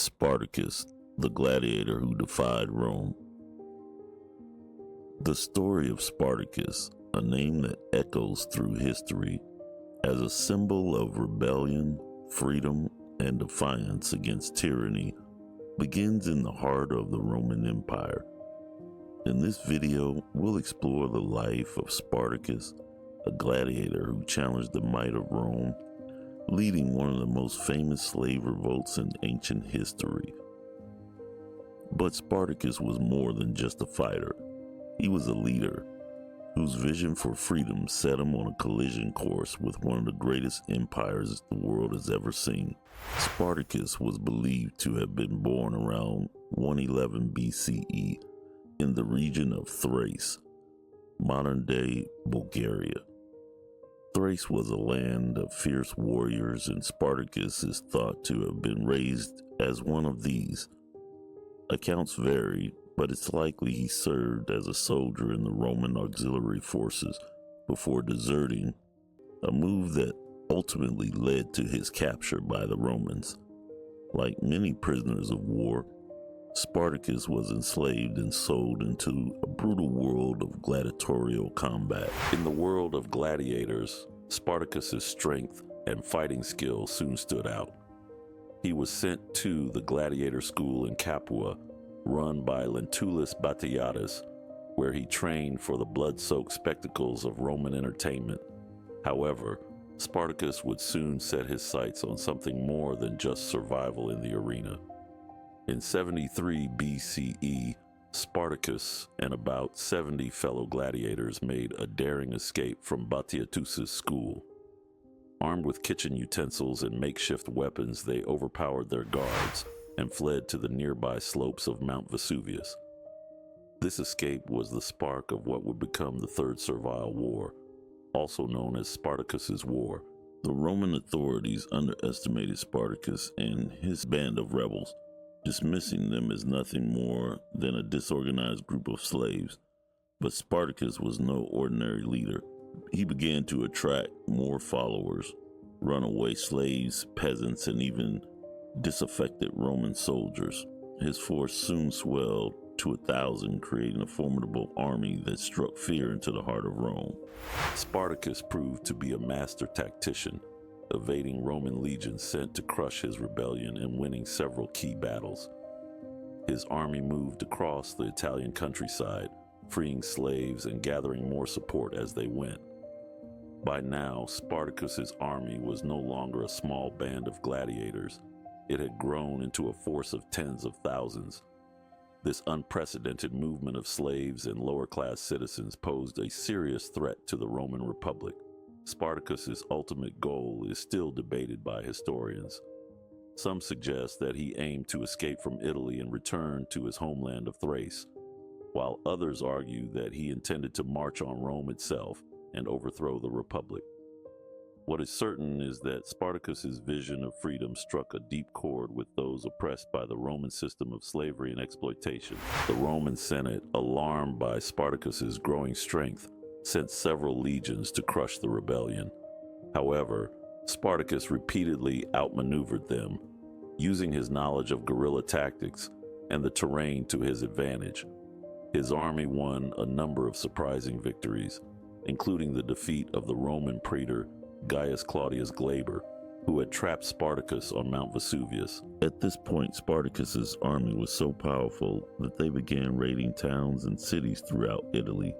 Spartacus, the gladiator who defied Rome. The story of Spartacus, a name that echoes through history as a symbol of rebellion, freedom, and defiance against tyranny, begins in the heart of the Roman Empire. In this video, we'll explore the life of Spartacus, a gladiator who challenged the might of Rome, leading one of the most famous slave revolts in ancient history. But Spartacus was more than just a fighter. He was a leader whose vision for freedom set him on a collision course with one of the greatest empires the world has ever seen. Spartacus was believed to have been born around 111 BCE in the region of Thrace, modern-day Bulgaria. Thrace was a land of fierce warriors, and Spartacus is thought to have been raised as one of these. Accounts vary, but it's likely he served as a soldier in the Roman auxiliary forces before deserting, a move that ultimately led to his capture by the Romans. Like many prisoners of war, Spartacus was enslaved and sold into a brutal world of gladiatorial combat. In the world of gladiators, Spartacus's strength and fighting skill soon stood out. He was sent to the gladiator school in Capua, run by Lentulus Batiatus, where he trained for the blood-soaked spectacles of Roman entertainment. However, Spartacus would soon set his sights on something more than just survival in the arena. In 73 BCE, Spartacus and about 70 fellow gladiators made a daring escape from Batiatus's school. Armed with kitchen utensils and makeshift weapons, they overpowered their guards and fled to the nearby slopes of Mount Vesuvius. This escape was the spark of what would become the Third Servile War, also known as Spartacus's War. The Roman authorities underestimated Spartacus and his band of rebels, dismissing them as nothing more than a disorganized group of slaves. But Spartacus was no ordinary leader. He began to attract more followers, runaway slaves, peasants, and even disaffected Roman soldiers. His force soon swelled to 1,000, creating a formidable army that struck fear into the heart of Rome. Spartacus proved to be a master tactician, evading Roman legions sent to crush his rebellion and winning several key battles. His army moved across the Italian countryside, freeing slaves and gathering more support as they went. By now, Spartacus's army was no longer a small band of gladiators. It had grown into a force of tens of thousands. This unprecedented movement of slaves and lower-class citizens posed a serious threat to the Roman Republic. Spartacus's ultimate goal is still debated by historians. Some suggest that he aimed to escape from Italy and return to his homeland of Thrace, while others argue that he intended to march on Rome itself and overthrow the Republic. What is certain is that Spartacus's vision of freedom struck a deep chord with those oppressed by the Roman system of slavery and exploitation. The Roman Senate, alarmed by Spartacus's growing strength, sent several legions to crush the rebellion. However, Spartacus repeatedly outmaneuvered them, using his knowledge of guerrilla tactics and the terrain to his advantage. His army won a number of surprising victories, including the defeat of the Roman praetor Gaius Claudius Glaber, who had trapped Spartacus on Mount Vesuvius. At this point, Spartacus's army was so powerful that they began raiding towns and cities throughout Italy,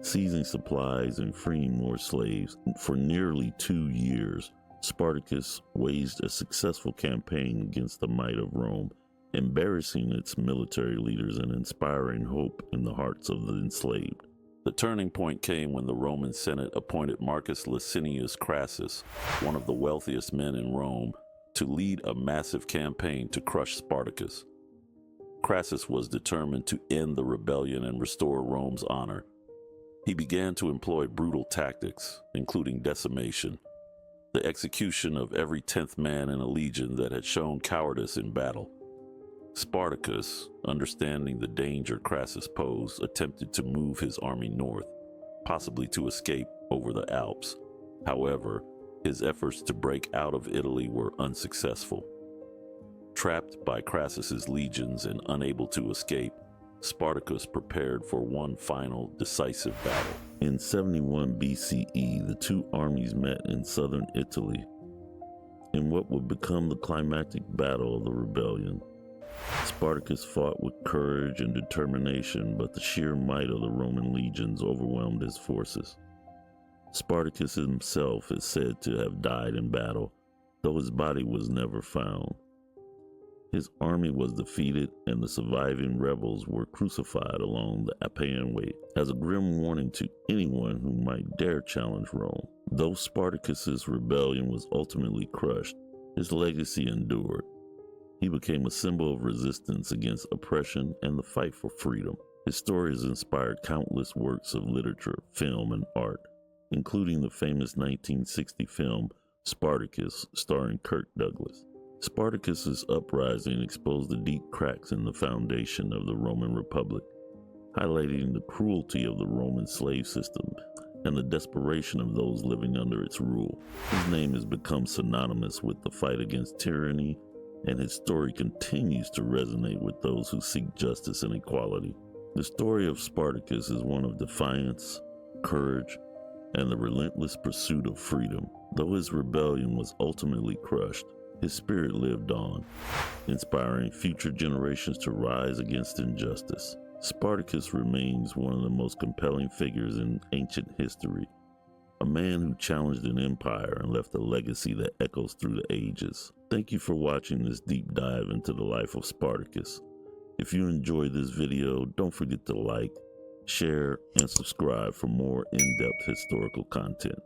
seizing supplies and freeing more slaves. For nearly 2 years, Spartacus waged a successful campaign against the might of Rome, embarrassing its military leaders and inspiring hope in the hearts of the enslaved. The turning point came when the Roman Senate appointed Marcus Licinius Crassus, one of the wealthiest men in Rome, to lead a massive campaign to crush Spartacus. Crassus was determined to end the rebellion and restore Rome's honor. He began to employ brutal tactics, including decimation, the execution of every 10th man in a legion that had shown cowardice in battle. Spartacus, understanding the danger Crassus posed, attempted to move his army north, possibly to escape over the Alps. However, his efforts to break out of Italy were unsuccessful. Trapped by Crassus's legions and unable to escape, Spartacus prepared for one final decisive battle. In 71 BCE, the two armies met in southern Italy in what would become the climactic battle of the rebellion. Spartacus fought with courage and determination, but the sheer might of the Roman legions overwhelmed his forces. Spartacus himself is said to have died in battle, though his body was never found. His army was defeated, and the surviving rebels were crucified along the Appian Way as a grim warning to anyone who might dare challenge Rome. Though Spartacus's rebellion was ultimately crushed, his legacy endured. He became a symbol of resistance against oppression and the fight for freedom. His story has inspired countless works of literature, film, and art, including the famous 1960 film Spartacus, starring Kirk Douglas. Spartacus's uprising exposed the deep cracks in the foundation of the Roman Republic, highlighting the cruelty of the Roman slave system and the desperation of those living under its rule. His name has become synonymous with the fight against tyranny, and his story continues to resonate with those who seek justice and equality. The story of Spartacus is one of defiance, courage, and the relentless pursuit of freedom. Though his rebellion was ultimately crushed, his spirit lived on, inspiring future generations to rise against injustice. Spartacus remains one of the most compelling figures in ancient history, a man who challenged an empire and left a legacy that echoes through the ages. Thank you for watching this deep dive into the life of Spartacus. If you enjoyed this video, don't forget to like, share, and subscribe for more in-depth historical content.